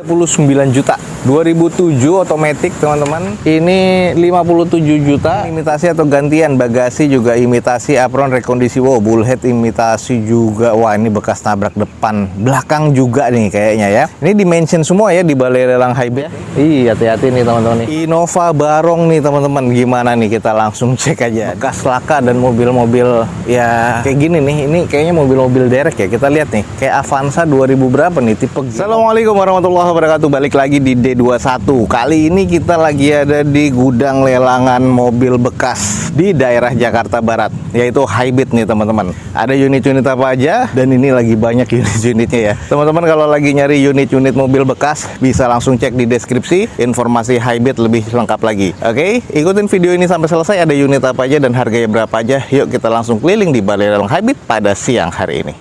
39 juta 2007 otomatis teman-teman. Ini 57 juta. Imitasi atau gantian, bagasi juga imitasi, apron rekondisi, wow, bullhead imitasi juga. Wah, ini bekas nabrak depan belakang juga nih kayaknya ya. Ini dimension semua ya di balai lelang Hybrid. Ih, hati-hati nih teman-teman nih. Innova Barong nih teman-teman. Gimana nih, kita langsung cek aja. Bekas laka dan mobil-mobil ya kayak gini nih. Ini kayaknya mobil-mobil derek ya. Kita lihat nih. Kayak Avanza 2000 berapa nih tipe. Assalamualaikum warahmatullahi wabarakatuh. Balik lagi di D21. Kali ini kita lagi ada di gudang lelangan mobil bekas di daerah Jakarta Barat, yaitu Hybrid nih teman-teman. Ada unit-unit apa aja, dan ini lagi banyak unit-unitnya ya teman-teman. Kalau lagi nyari unit-unit mobil bekas, bisa langsung cek di deskripsi informasi Hybrid lebih lengkap lagi. Oke, ikutin video ini sampai selesai. Ada unit apa aja dan harganya berapa aja. Yuk kita langsung keliling di balai lelang Hybrid pada siang hari ini.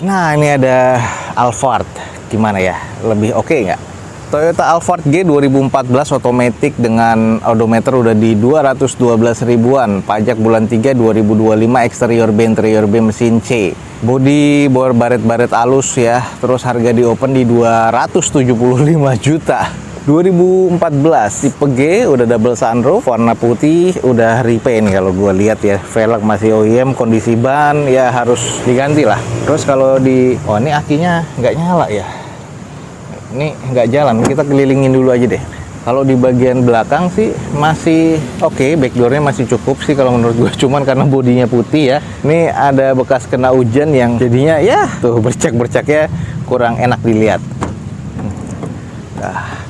Nah, ini ada Alphard. Gimana ya? Lebih oke nggak? Toyota Alphard G 2014 otomatis dengan odometer udah di 212 ribuan. Pajak bulan 3 2025, eksterior B, interior B, mesin C. Bodi bor baret-baret alus ya. Terus harga di open di 275 juta. 2014 tipe G, udah double sunroof, warna putih, udah repaint kalau gue lihat ya. Velg masih OEM, kondisi ban ya harus diganti lah. Terus kalau di, oh ini akinya nggak nyala ya, ini nggak jalan. Kita kelilingin dulu aja deh. Kalau di bagian belakang sih masih oke, backdoornya masih cukup sih kalau menurut gue. Cuman karena bodinya putih ya, ini ada bekas kena hujan yang jadinya ya tuh bercak-bercaknya kurang enak dilihat. Nah,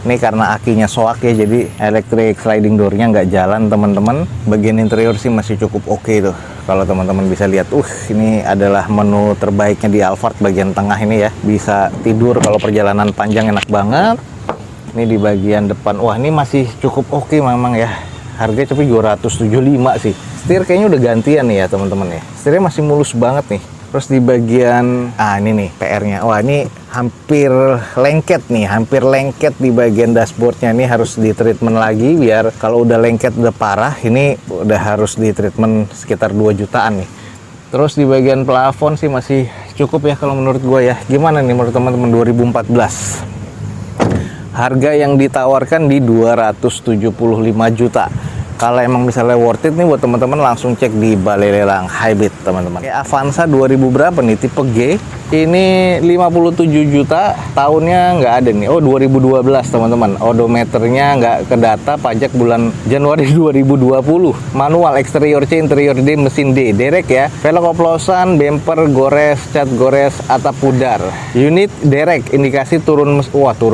ini karena akinya soak ya, jadi electric sliding door-nya nggak jalan teman-teman. Bagian interior sih masih cukup oke tuh. Kalau teman-teman bisa lihat, ini adalah menu terbaiknya di Alphard bagian tengah ini ya. Bisa tidur kalau perjalanan panjang, enak banget. Ini di bagian depan, wah ini masih cukup oke memang ya. Harganya tapi 275 sih. Setir kayaknya udah gantian nih ya teman-teman ya. Setirnya masih mulus banget nih. Terus di bagian, ini nih PR-nya. Wah ini hampir lengket nih, hampir lengket di bagian dashboardnya. Ini harus di treatment lagi biar kalau udah lengket udah parah, ini udah harus di treatment sekitar 2 jutaan nih. Terus di bagian plafon sih masih cukup ya kalau menurut gue ya. Gimana nih menurut teman-teman 2014? Harga yang ditawarkan di 275 juta. Kalau emang misalnya worth it nih buat teman-teman, langsung cek di balai lelang Hybrid teman-teman. Kayak Avanza 2000 berapa nih tipe G, ini 57 juta, tahunnya nggak ada nih. Oh 2012 teman-teman, odometernya nggak ke data, pajak bulan Januari 2020. Manual, eksterior C, interior D, mesin D, derek ya. Velg oplosan, bumper gores, cat gores, atap pudar. Unit derek, indikasi turun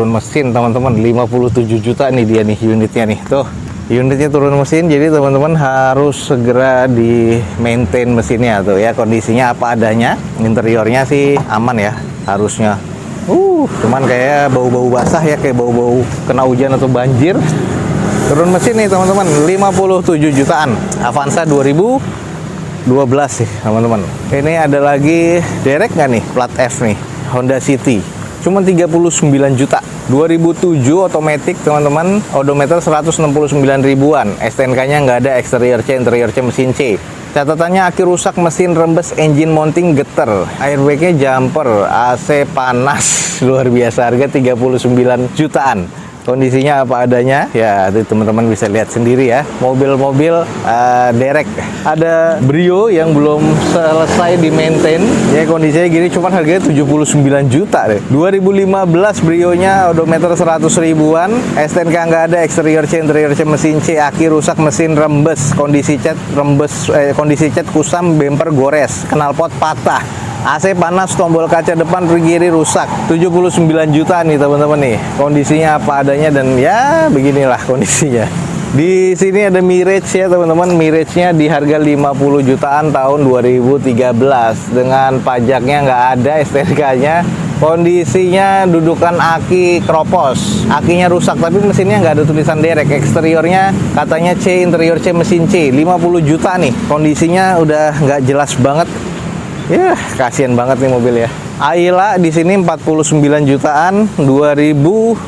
mesin teman-teman. 57 juta nih dia nih unitnya nih tuh. Unitnya turun mesin, jadi teman-teman harus segera di maintain mesinnya tuh ya, kondisinya apa adanya. Interiornya sih aman ya harusnya. Cuman kayak bau-bau basah ya, kayak bau-bau kena hujan atau banjir. Turun mesin nih teman-teman, 57 jutaan. Avanza 2012 sih teman-teman. Ini ada lagi derek nggak nih, plat F nih, Honda City. Cuma 39 juta. 2007 otomatis teman-teman, odometer 169 ribuan. STNK-nya nggak ada, eksterior C, interior C, mesin C. Catatannya aki rusak, mesin rembes, engine mounting geter, airbag-nya jumper, AC panas. Luar biasa, harga 39 jutaan. Kondisinya apa adanya ya, teman-teman bisa lihat sendiri ya. Mobil-mobil derek. Ada Brio yang belum selesai di maintain ya, kondisinya gini, cuman harganya 79 juta deh. 2015 Brio-nya odometer 100 ribuan, STNK nggak ada, eksterior C, interior C, mesin C, aki rusak, mesin rembes, kondisi cat rembes, kondisi cat kusam, bumper gores, knalpot patah, AC panas, tombol kaca depan kiri rusak. 79 juta nih teman-teman nih. Kondisinya apa adanya dan ya beginilah kondisinya. Di sini ada Mirage ya teman-teman. Mirage-nya di harga 50 jutaan tahun 2013 dengan pajaknya nggak ada, STNK-nya. Kondisinya dudukan aki kropos, akinya rusak tapi mesinnya nggak ada tulisan derek. Eksteriornya katanya C, interior C, mesin C. 50 juta nih. Kondisinya udah nggak jelas banget. Ya, kasihan banget nih mobil ya. Ayla di sini 49 jutaan 2014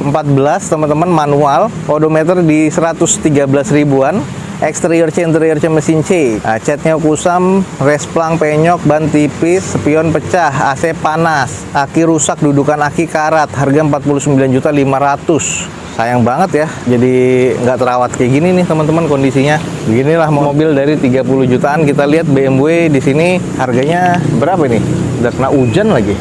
teman-teman, manual, odometer di 113 ribuan. Eksterior C, interior C, mesin C. Nah, catnya kusam, resplang penyok, ban tipis, spion pecah, AC panas, aki rusak, dudukan aki karat. Harga 49.500.000. Sayang banget ya, jadi nggak terawat kayak gini nih teman-teman kondisinya. Beginilah mobil dari 30 jutaan. Kita lihat BMW di sini harganya berapa nih? Udah kena hujan lagi.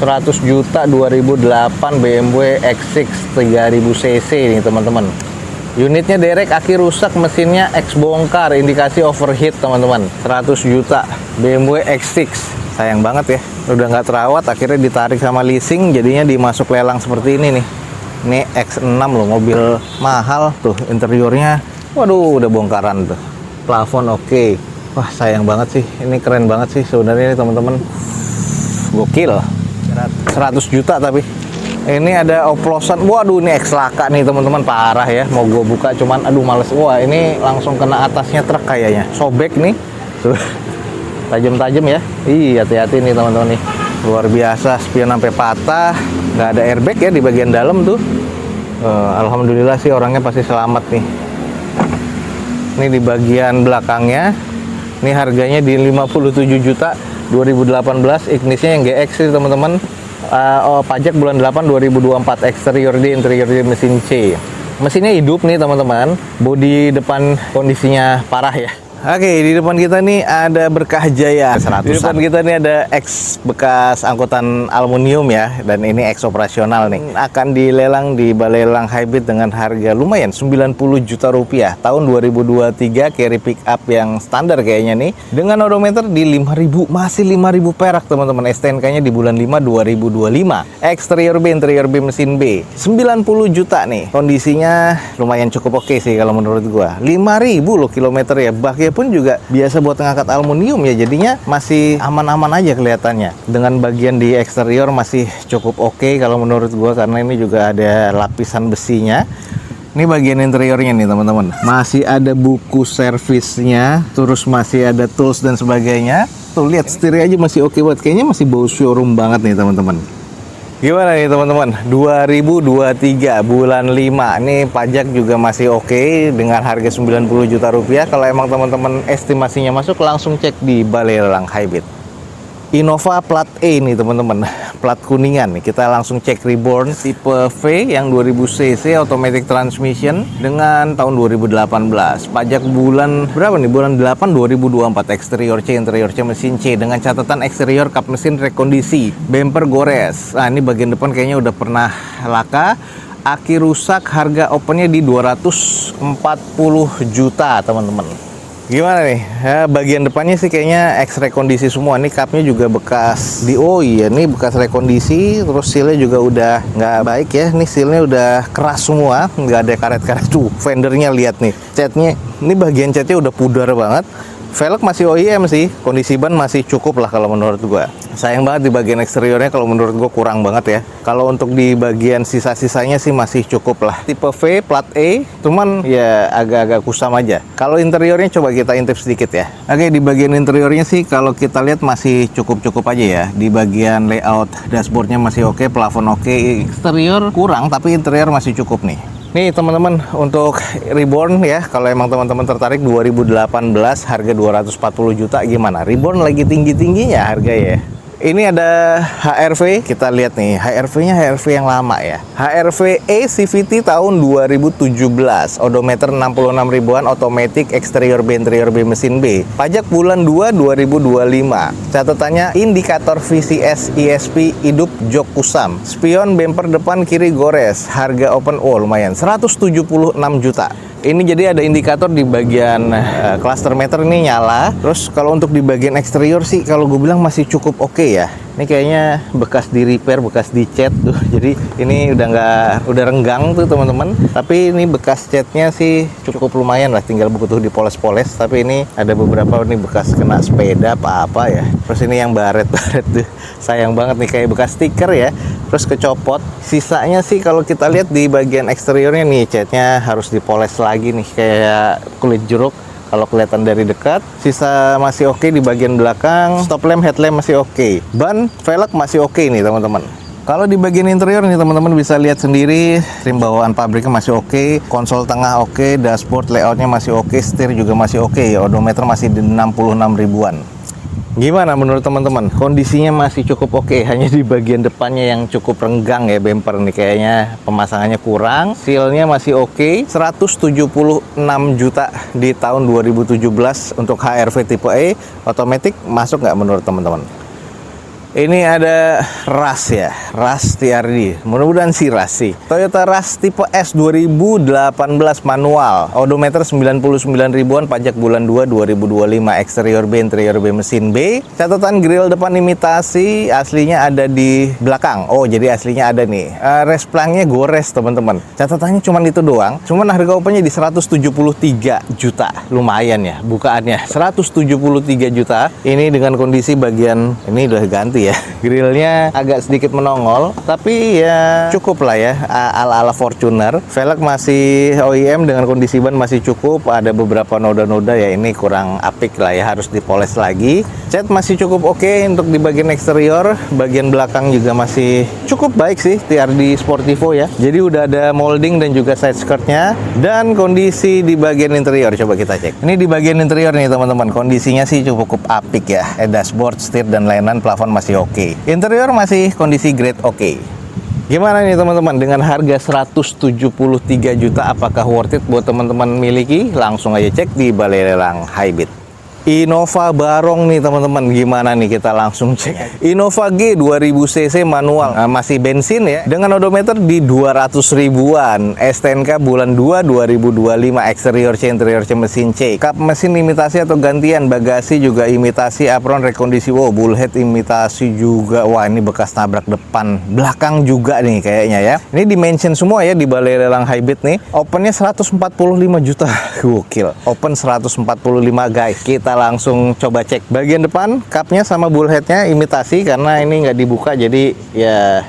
100 juta 2008 BMW X6 3000 cc nih teman-teman. Unitnya derek, aki rusak, mesinnya X bongkar, indikasi overheat teman-teman. 100 juta BMW X6. Sayang banget ya, udah nggak terawat, akhirnya ditarik sama leasing, jadinya dimasuk lelang seperti ini nih. Ini X6 loh, mobil mahal tuh. Interiornya, waduh, udah bongkaran tuh. Plafon oke. Wah, sayang banget sih, ini keren banget sih sebenarnya nih teman-teman. Gokil. 100 juta tapi. Ini ada oplosan. Waduh, ini X laka nih teman-teman, parah ya. Mau gue buka cuman aduh males. Wah, ini langsung kena atasnya truk kayaknya. Sobek nih. Tuh. Tajam-tajam ya. Ih, hati-hati nih teman-teman nih. Luar biasa, spion sampai patah. Nggak ada airbag ya di bagian dalam tuh. Alhamdulillah sih orangnya pasti selamat nih. Ini di bagian belakangnya. Ini harganya di 57 juta 2018. Ignisnya yang GX sih teman-teman. Pajak bulan 8 2024. Eksterior D, interior D, mesin C. Mesinnya hidup nih teman-teman. Bodi depan kondisinya parah ya. Oke, di depan kita nih ada Berkah Jaya 100-an. Di depan kita nih ada X bekas angkutan aluminium ya, dan ini X operasional nih. Akan dilelang di Balai Lelang Hybrid dengan harga lumayan 90 juta rupiah. Tahun 2023, carry pick up yang standar kayaknya nih. Dengan odometer di 5.000, masih 5.000 perak teman-teman. STNK-nya di bulan 5 2025. Eksterior B, interior B, mesin B. 90 juta nih. Kondisinya lumayan cukup oke sih kalau menurut gua. 5.000 loh kilometer ya. Baknya pun juga biasa buat ngangkat aluminium ya, jadinya masih aman-aman aja kelihatannya. Dengan bagian di eksterior masih cukup oke kalau menurut gua, karena ini juga ada lapisan besinya. Ini bagian interiornya nih teman-teman, masih ada buku servisnya, terus masih ada tools dan sebagainya. Tuh lihat, setirnya aja masih oke banget, kayaknya masih bau showroom banget nih teman-teman. Gimana nih teman-teman, 2023 bulan 5 ini pajak juga masih oke dengan harga 90 juta rupiah. Kalau emang teman-teman estimasinya masuk, langsung cek di Balai Lelang Hybrid. Innova plat E nih teman-teman, plat kuningan nih. Kita langsung cek reborn tipe V yang 2000 cc automatic transmission dengan tahun 2018. Pajak bulan berapa nih? Bulan 8 2024. Eksterior C, interior C, mesin C dengan catatan eksterior kap mesin rekondisi, bumper gores. Nah, ini bagian depan kayaknya udah pernah laka. Aki rusak, harga opennya di 240 juta teman-teman. Gimana nih? Ya, bagian depannya sih kayaknya X rekondisi semua. Nih kapnya juga bekas di ya, ini bekas rekondisi. Terus sealnya juga udah nggak baik ya. Nih sealnya udah keras semua, nggak ada karet-karet tuh. Fendernya lihat nih, catnya. Ini bagian catnya udah pudar banget. Velg masih OEM sih, kondisi ban masih cukup lah kalau menurut gua. Sayang banget di bagian eksteriornya kalau menurut gua kurang banget ya. Kalau untuk di bagian sisa-sisanya sih masih cukup lah. Tipe V, plat E, cuman ya agak-agak kusam aja. Kalau interiornya coba kita intip sedikit ya. Oke, di bagian interiornya sih kalau kita lihat masih cukup-cukup aja ya. Di bagian layout dashboardnya masih oke, plafon oke. Eksterior kurang, tapi interior masih cukup nih. Nih teman-teman, untuk Reborn ya, kalau emang teman-teman tertarik 2018 harga 240 juta gimana? Reborn lagi tinggi-tingginya harga ya. Ini ada HR-V, kita lihat nih, HR-V-nya HR-V yang lama ya. HR-V E CVT tahun 2017, odometer 66 ribuan, automatic, eksterior B, interior B, mesin B. Pajak bulan 2 2025. Catatannya indikator VCS ESP hidup jok kusam. Spion bumper depan kiri gores. Harga open lumayan 176 juta. Ini jadi ada indikator di bagian cluster meter ini nyala. Terus kalau untuk di bagian eksterior sih kalau gue bilang masih cukup oke ya. Ini kayaknya bekas di repair, bekas di cat tuh. Jadi ini udah renggang tuh teman-teman. Tapi ini bekas catnya sih cukup lumayan lah, tinggal butuh dipoles-poles. Tapi ini ada beberapa nih bekas kena sepeda apa-apa ya. Terus ini yang baret-baret tuh. Sayang banget nih, kayak bekas stiker ya. Terus kecopot. Sisanya sih kalau kita lihat di bagian eksteriornya nih, catnya harus dipoles lagi nih kayak kulit jeruk. kalau kelihatan dari dekat. Sisa masih oke di bagian belakang. Stop lamp, headlamp masih oke. Ban, velg masih oke nih teman-teman. Kalau di bagian interior nih teman-teman bisa lihat sendiri, rim bawaan pabriknya masih oke, konsol tengah oke, dashboard layoutnya masih oke, setir juga masih oke ya, odometer masih di 66 ribuan. Gimana menurut teman-teman? Kondisinya masih cukup oke, hanya di bagian depannya yang cukup renggang ya, bumper nih kayaknya pemasangannya kurang. Sealnya masih oke, 176 juta di tahun 2017 untuk HR-V tipe E, otomatis masuk nggak menurut teman-teman? Ini ada Rush ya, Rush TRD. Mudah-mudahan sih Rush sih. Toyota Rush tipe S 2018 manual. Odometer 99 ribuan, pajak bulan 2 2025. Eksterior B, interior B, mesin B. Catatan grill depan imitasi, aslinya ada di belakang. Oh, jadi aslinya ada nih. Resplangnya gores teman-teman. Catatannya cuma itu doang. Cuman harga opennya di 173 juta. Lumayan ya bukaannya. 173 juta. Ini dengan kondisi bagian ini udah ganti ya, grillnya agak sedikit menongol, tapi ya cukup lah ya, ala-ala Fortuner. Velg masih OEM dengan kondisi ban masih cukup, ada beberapa noda-noda ya, ini kurang apik lah ya, harus dipoles lagi. Cat masih cukup oke untuk di bagian eksterior, bagian belakang juga masih cukup baik sih, TRD Sportivo ya. Jadi udah ada molding dan juga side skirtnya, dan kondisi di bagian interior coba kita cek. Ini di bagian interior nih teman-teman, kondisinya sih cukup apik ya, dashboard, setir dan lain-lain, plafon masih oke. Interior masih kondisi grade oke. Gimana nih teman-teman, dengan harga 173 juta apakah worth it buat teman-teman miliki? Langsung aja cek di Balai Lelang Highbit. Innova Barong nih teman-teman, gimana nih, kita langsung cek. Innova G 2000 cc manual, masih bensin ya, dengan odometer di 200 ribuan, STNK bulan 2 2025, eksterior C, interior C, mesin C. Kap mesin imitasi atau gantian, bagasi juga imitasi, apron rekondisi, wow, bullhead imitasi juga. Wah, ini bekas nabrak depan, belakang juga nih kayaknya ya. Ini dimension semua ya di Balai Lelang Highbit nih. Opennya 145 juta. Gokil. Open 145 guys. Kita langsung coba cek bagian depan, kapnya sama bullheadnya imitasi karena ini nggak dibuka, jadi ya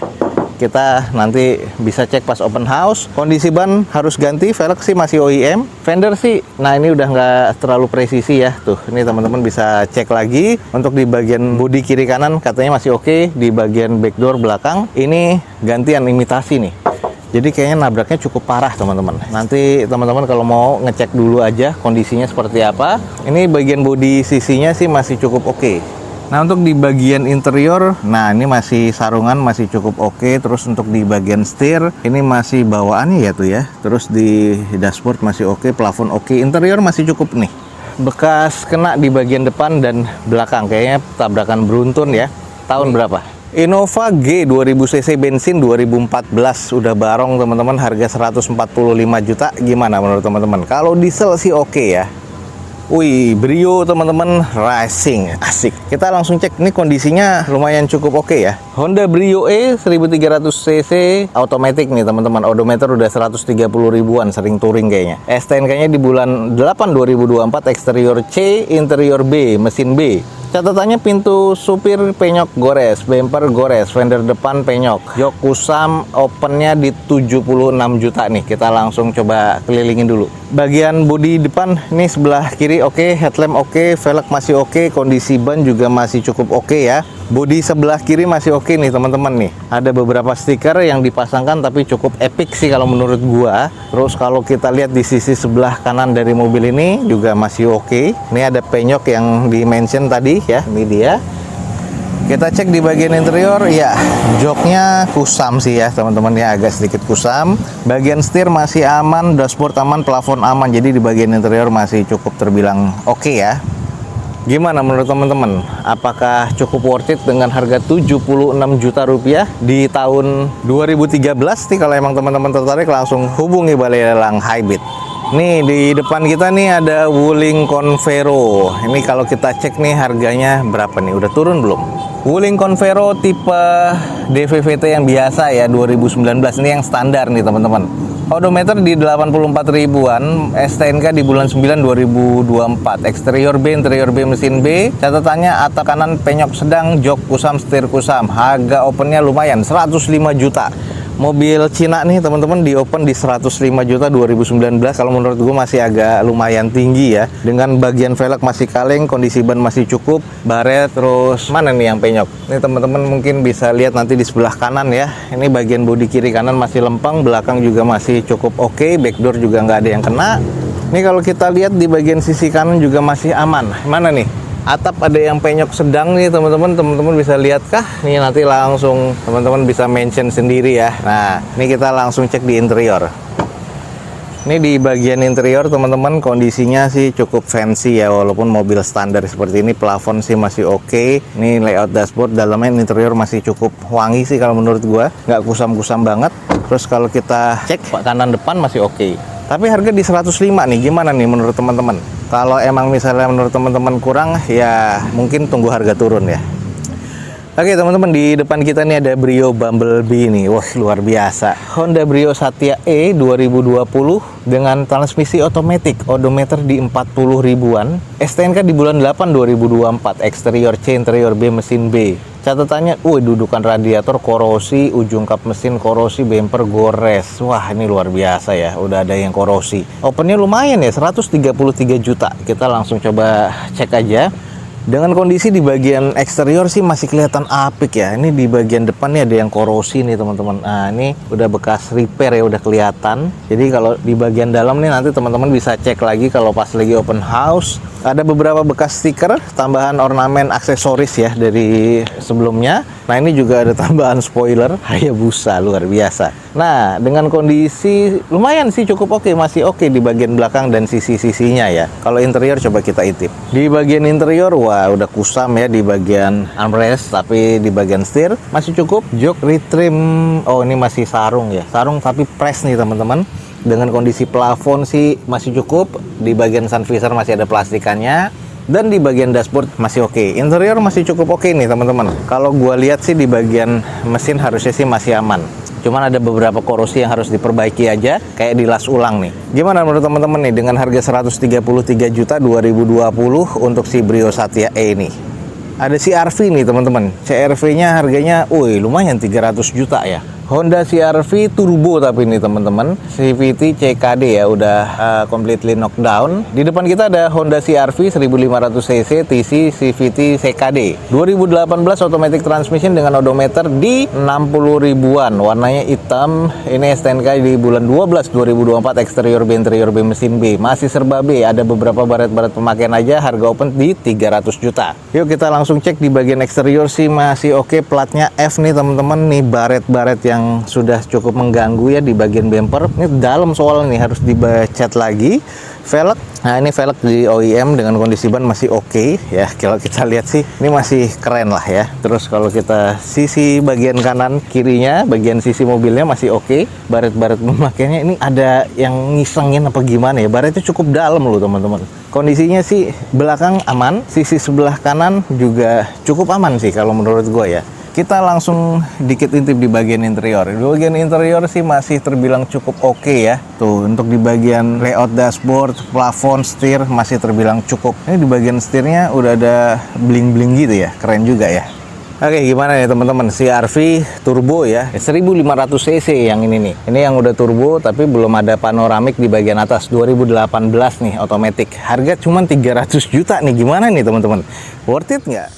kita nanti bisa cek pas open house. Kondisi ban harus ganti, velg sih masih OEM, fender sih, nah ini udah nggak terlalu presisi ya, tuh ini teman-teman bisa cek lagi. Untuk di bagian bodi kiri kanan katanya masih oke, di bagian back door belakang ini gantian imitasi nih. Jadi kayaknya nabraknya cukup parah teman-teman. Nanti teman-teman kalau mau ngecek dulu aja kondisinya seperti apa. Ini bagian bodi sisinya sih masih cukup oke. Nah untuk di bagian interior, nah ini masih sarungan masih cukup oke. Terus untuk di bagian setir, ini masih bawaannya ya tuh ya. Terus di dashboard masih oke, plafon oke, interior masih cukup nih. Bekas kena di bagian depan dan belakang, kayaknya tabrakan beruntun ya. Tahun berapa? Innova G 2000 cc bensin 2014, udah Barong teman-teman, harga 145 juta. Gimana menurut teman-teman? Kalau diesel sih oke ya. Wih, Brio teman-teman, racing, asik. Kita langsung cek, ini kondisinya lumayan cukup oke ya. Honda Brio E 1300 cc automatic nih teman-teman, odometer udah 130 ribuan, sering touring kayaknya. STNK-nya di bulan 8 2024, eksterior C, interior B, mesin B. Catatannya pintu supir penyok gores, bumper gores, fender depan penyok, jok kusam, opennya di 76 juta nih. Kita langsung coba kelilingin dulu. Bagian bodi depan ini sebelah kiri oke, headlamp oke, velg masih oke, kondisi ban juga masih cukup oke ya. Bodi sebelah kiri masih oke nih teman-teman nih. Ada beberapa stiker yang dipasangkan tapi cukup epic sih kalau menurut gua. Terus kalau kita lihat di sisi sebelah kanan dari mobil ini juga masih oke. Ini ada penyok yang di-mention tadi ya, ini dia. Kita cek di bagian interior, ya joknya kusam sih ya teman-teman ya, agak sedikit kusam. Bagian setir masih aman, dashboard aman, plafon aman, jadi di bagian interior masih cukup terbilang oke ya. Gimana menurut teman-teman? Apakah cukup worth it dengan harga 76 juta rupiah di tahun 2013 nih? Kalau emang teman-teman tertarik langsung hubungi Balai Lelang Highbit. Nih di depan kita nih ada Wuling Convero. Ini kalau kita cek nih harganya berapa nih? Udah turun belum? Wuling Convero tipe DVVT yang biasa ya 2019, ini yang standar nih teman-teman. Odometer di 84 ribuan, STNK di bulan 9 2024, eksterior B, interior B, mesin B. Catatannya atap kanan penyok sedang, jok kusam, setir kusam. Harga opennya lumayan 105 juta. mobil Cina nih teman-teman di open di 105 juta 2019. Kalau menurut gue masih agak lumayan tinggi ya, dengan bagian velg masih kaleng, kondisi ban masih cukup, baret. Terus mana nih yang penyok? Ini teman-teman mungkin bisa lihat nanti di sebelah kanan ya, ini bagian bodi kiri kanan masih lempeng, belakang juga masih cukup oke, backdoor juga nggak ada yang kena. Ini kalau kita lihat di bagian sisi kanan juga masih aman. Mana nih? Atap ada yang penyok sedang nih teman-teman bisa lihat kah? Nih nanti langsung teman-teman bisa mention sendiri ya. Nah, ini kita langsung cek di interior. Ini di bagian interior teman-teman kondisinya sih cukup fancy ya, walaupun mobil standar seperti ini. Plafon sih masih oke. Ini layout dashboard, dalamnya interior masih cukup wangi sih kalau menurut gua, nggak kusam-kusam banget. Terus kalau kita cek kanan depan masih oke. Tapi harga di 105 nih, gimana nih menurut teman-teman? Kalau emang misalnya menurut teman-teman kurang, ya mungkin tunggu harga turun ya. Oke teman-teman, di depan kita nih ada Brio Bumblebee nih. Wah, luar biasa. Honda Brio Satya E 2020 dengan transmisi otomatis, odometer di 40 ribuan, STNK di bulan 8 2024, eksterior C, interior B, mesin B. Catatannya, dudukan radiator korosi, ujung kap mesin korosi, bumper gores. Wah, ini luar biasa ya, udah ada yang korosi. Opennya lumayan ya, 133 juta. Kita langsung coba cek aja. Dengan kondisi di bagian eksterior sih masih kelihatan apik ya. Ini di bagian depan nih ada yang korosi nih teman-teman. Nah, ini udah bekas repair ya, udah kelihatan. Jadi kalau di bagian dalam nih nanti teman-teman bisa cek lagi kalau pas lagi open house. Ada beberapa bekas stiker, tambahan ornamen aksesoris ya dari sebelumnya. Nah, ini juga ada tambahan spoiler Hayabusa, luar biasa. Nah, dengan kondisi lumayan sih cukup oke, masih oke di bagian belakang dan sisi-sisinya ya. Kalau interior coba kita intip. Di bagian interior, wah udah kusam ya di bagian armrest, tapi di bagian setir masih cukup. Jok retrim, oh ini masih sarung ya. Sarung tapi press nih teman-teman. Dengan kondisi plafon sih masih cukup. Di bagian sun visor masih ada plastikannya. Dan di bagian dashboard masih oke. Interior masih cukup oke nih teman-teman. Kalau gua lihat sih di bagian mesin harusnya sih masih aman. Cuman ada beberapa korosi yang harus diperbaiki aja, kayak dilas ulang nih. Gimana menurut teman-teman nih dengan harga 133 juta 2020 untuk si Brio Satya E ini? Ada CR-V nih teman-teman. CR-V-nya harganya lumayan 300 juta ya. Honda CR-V turbo tapi ini teman-teman, CVT CKD ya, udah completely knockdown. Di depan kita ada Honda CR-V 1500 cc TC CVT CKD 2018 automatic transmission dengan odometer di 60 ribuan, warnanya hitam. Ini STNK di bulan 12 2024, eksterior B, interior B, mesin B, masih serba B. Ada beberapa baret-baret pemakaian aja, harga open di 300 juta. Yuk kita langsung cek di bagian eksterior sih masih oke. Platnya F nih teman-teman, nih baret-baret yang sudah cukup mengganggu ya di bagian bumper. Ini dalam soal nih harus dicat lagi. Velg, nah ini velg di OEM dengan kondisi ban masih oke ya. Kalau kita lihat sih ini masih keren lah ya. Terus kalau kita sisi bagian kanan kirinya, bagian sisi mobilnya masih oke. Baret-baret pemakaiannya ini ada yang ngisengin apa gimana ya, baretnya cukup dalam loh teman-teman. Kondisinya sih belakang aman, sisi sebelah kanan juga cukup aman sih kalau menurut gue ya. Kita langsung dikit intip di bagian interior. Di bagian interior sih masih terbilang cukup oke ya. Tuh, untuk di bagian layout dashboard, plafon, setir masih terbilang cukup. Ini di bagian setirnya udah ada bling-bling gitu ya. Keren juga ya. Oke, gimana ya teman-teman? CR-V turbo ya. 1500 cc yang ini nih. Ini yang udah turbo tapi belum ada panoramik di bagian atas. 2018 nih otomatis. Harga cuma 300 juta nih. Gimana nih teman-teman? Worth it nggak?